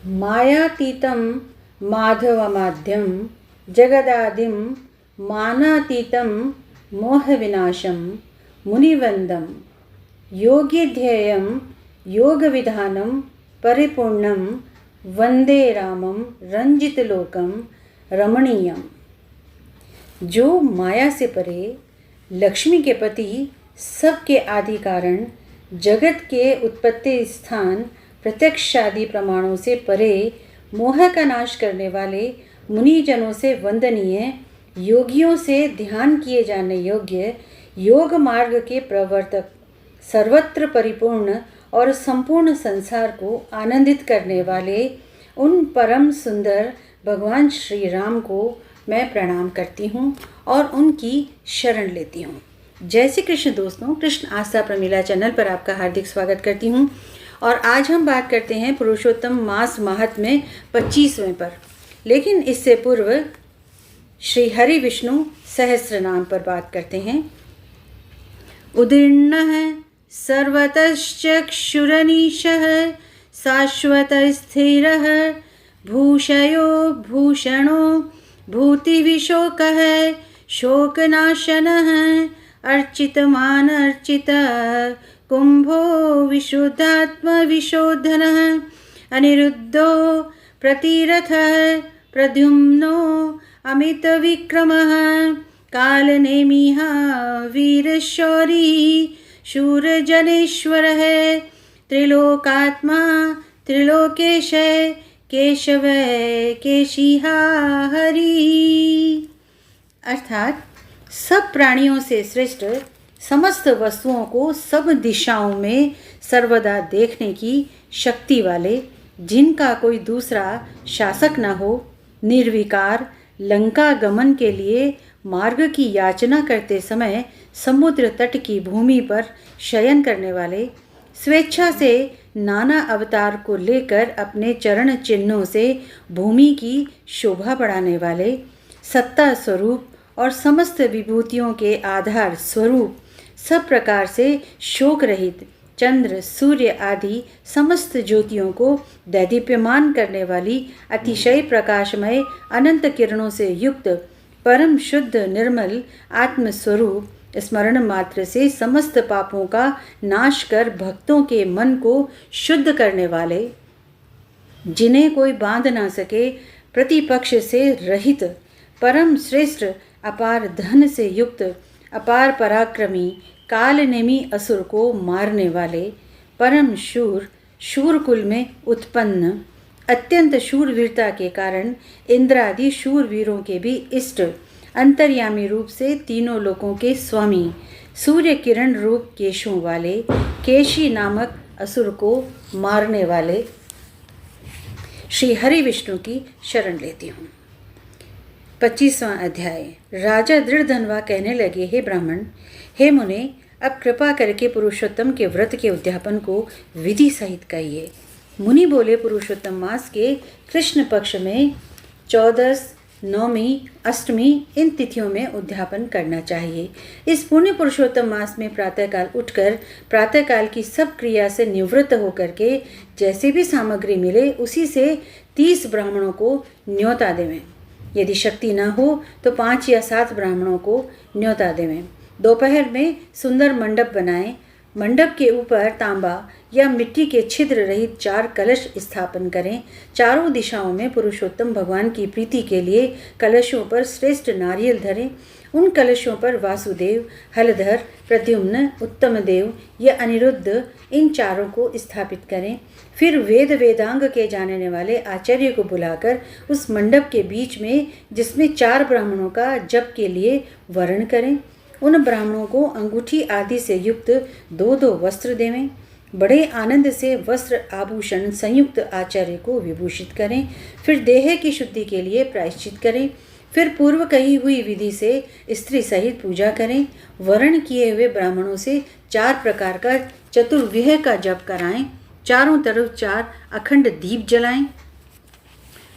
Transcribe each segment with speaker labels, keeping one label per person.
Speaker 1: मायातीतं माधवमाद्यं जगदादिं मानातीतं मोहविनाशं मुनिवन्दं योगिध्येयं योगविधानं परिपूर्णं वंदे रामं रंजितलोकं रमणीयम। जो माया से परे, लक्ष्मी के पति, सबके आदि कारण, जगत के उत्पत्ति स्थान, प्रत्यक्षादि प्रमाणों से परे, मोह का नाश करने वाले, मुनिजनों से वंदनीय, योगियों से ध्यान किए जाने योग्य, योग मार्ग के प्रवर्तक, सर्वत्र परिपूर्ण और संपूर्ण संसार को आनंदित करने वाले उन परम सुंदर भगवान श्री राम को मैं प्रणाम करती हूँ और उनकी शरण लेती हूँ। जय श्री कृष्ण दोस्तों, कृष्ण आस्था प्रमीला चैनल पर आपका हार्दिक स्वागत करती हूँ। और आज हम बात करते हैं पुरुषोत्तम मास माहात्म्य 25वें पर, लेकिन इससे पूर्व श्री हरि विष्णु सहस्त्र नाम पर बात करते हैं। उदीर्णः सर्वतश्चक्षुरनीशः शाश्वतस्थिरः भूषयो भूषणो भूतिविशोकः शोकनाशनः अर्चितमानर्चितः कुंभो विशुद्धात्मविशोधनः अनिरुद्धो प्रतिरथः प्रद्युम्नो अमितविक्रमः कालनेमिः वीरशौरी शूरजनेश्वरः त्रिलोकात्मा त्रिलोकेश केशव केशिहा हरि। अर्थात सब प्राणियों से श्रेष्ठ, समस्त वस्तुओं को सब दिशाओं में सर्वदा देखने की शक्ति वाले, जिनका कोई दूसरा शासक न हो, निर्विकार, लंका गमन के लिए मार्ग की याचना करते समय समुद्र तट की भूमि पर शयन करने वाले, स्वेच्छा से नाना अवतार को लेकर अपने चरण चिन्हों से भूमि की शोभा बढ़ाने वाले, सत्ता स्वरूप और समस्त विभूतियों के आधार स्वरूप, सब प्रकार से शोक रहित, चंद्र सूर्य आदि समस्त ज्योतियों को दैदीप्यमान करने वाली, अतिशय प्रकाशमय अनंत किरणों से युक्त, परम शुद्ध निर्मल आत्मस्वरूप, स्मरण मात्र से समस्त पापों का नाश कर भक्तों के मन को शुद्ध करने वाले, जिन्हें कोई बांध ना सके, प्रतिपक्ष से रहित, परम श्रेष्ठ, अपार धन से युक्त, अपार पराक्रमी, कालनेमी असुर को मारने वाले, परम शूर, शूरकुल में उत्पन्न, अत्यंत शूरवीरता के कारण इंद्रादि शूरवीरों के भी इष्ट, अंतर्यामी रूप से तीनों लोकों के स्वामी, सूर्य किरण रूप केशों वाले, केशी नामक असुर को मारने वाले श्री हरि विष्णु की शरण लेती हूँ। 25वां अध्याय। राजा दृढ़धनवा कहने लगे, हे ब्राह्मण, हे मुने, अब कृपा करके पुरुषोत्तम के व्रत के उद्यापन को विधि सहित कहिए। मुनि बोले, पुरुषोत्तम मास के कृष्ण पक्ष में 14, 9वीं, अष्टमी इन तिथियों में उद्यापन करना चाहिए। इस पुण्य पुरुषोत्तम मास में प्रातःकाल उठकर प्रातःकाल की सब क्रिया से निवृत्त होकर के जैसे भी सामग्री मिले उसी से 30 ब्राह्मणों को न्योता देवें। यदि शक्ति न हो तो 5 या 7 ब्राह्मणों को न्योता देवें। दोपहर में सुंदर मंडप बनाएं। मंडप के ऊपर तांबा या मिट्टी के छिद्र रहित 4 कलश स्थापन करें। चारों दिशाओं में पुरुषोत्तम भगवान की प्रीति के लिए कलशों पर श्रेष्ठ नारियल धरें। उन कलशों पर वासुदेव, हलधर, प्रद्युम्न, उत्तमदेव या अनिरुद्ध इन चारों को स्थापित करें। फिर वेद वेदांग के जानने वाले आचार्य को बुलाकर उस मंडप के बीच में, जिसमें 4 ब्राह्मणों का जप के लिए वर्ण करें। उन ब्राह्मणों को अंगूठी आदि से युक्त 2-2 वस्त्र देवें। बड़े आनंद से वस्त्र आभूषण संयुक्त आचार्य को विभूषित करें। फिर देह की शुद्धि के लिए प्रायश्चित करें। फिर पूर्व कही हुई विधि से स्त्री सहित पूजा करें। वर्ण किए हुए ब्राह्मणों से 4 प्रकार का चतुर्व्यूह का जप कराएं। चारों तरफ 4 अखंड दीप जलाएं।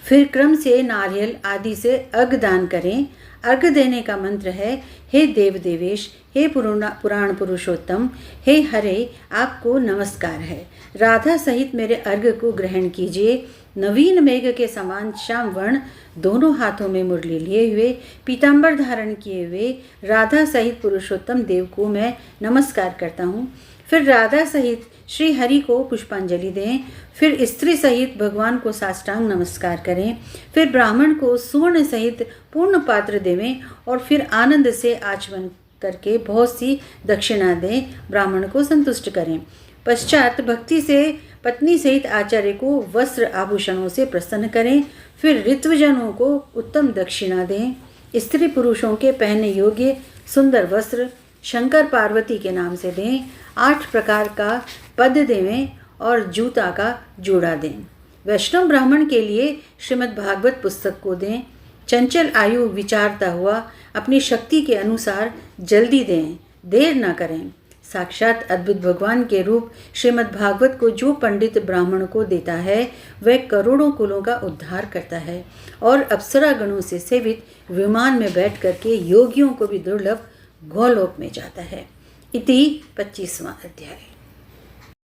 Speaker 1: फिर क्रम से नारियल आदि से अर्घ दान करें। अर्घ देने का मंत्र है, हे देव देवेश, हे पुराण पुरुषोत्तम, हे हरे, आपको नमस्कार है। राधा सहित मेरे अर्घ को ग्रहण कीजिए। नवीन मेघ के समान श्याम वर्ण दोनों हाथों में मुरली लिए हुए, पीतांबर धारण किए हुए राधा सहित पुरुषोत्तम देव को मैं नमस्कार करता हूँ। फिर राधा सहित श्री हरि को पुष्पांजलि दें। फिर स्त्री सहित भगवान को साष्टांग नमस्कार करें। फिर ब्राह्मण को सुवर्ण सहित पूर्ण पात्र देवें और फिर आनंद से आचमन करके बहुत सी दक्षिणा दें, ब्राह्मण को संतुष्ट करें। पश्चात भक्ति से पत्नी सहित आचार्य को वस्त्र आभूषणों से प्रसन्न करें। फिर ऋत्वजनों को उत्तम दक्षिणा दें। स्त्री पुरुषों के पहनने योग्य सुंदर वस्त्र शंकर पार्वती के नाम से दें। 8 प्रकार का पद देवें और जूता का जोड़ा दें। वैष्णव ब्राह्मण के लिए श्रीमद् भागवत पुस्तक को दें। चंचल आयु विचारता हुआ अपनी शक्ति के अनुसार जल्दी दें, देर न करें। साक्षात अद्भुत भगवान के रूप श्रीमद् भागवत को जो पंडित ब्राह्मण को देता है वह करोड़ों कुलों का उद्धार करता है और अप्सरा गणों से सेवित विमान में बैठ करके योगियों को भी दुर्लभ गोलोक में जाता है। इति 25वां अध्याय।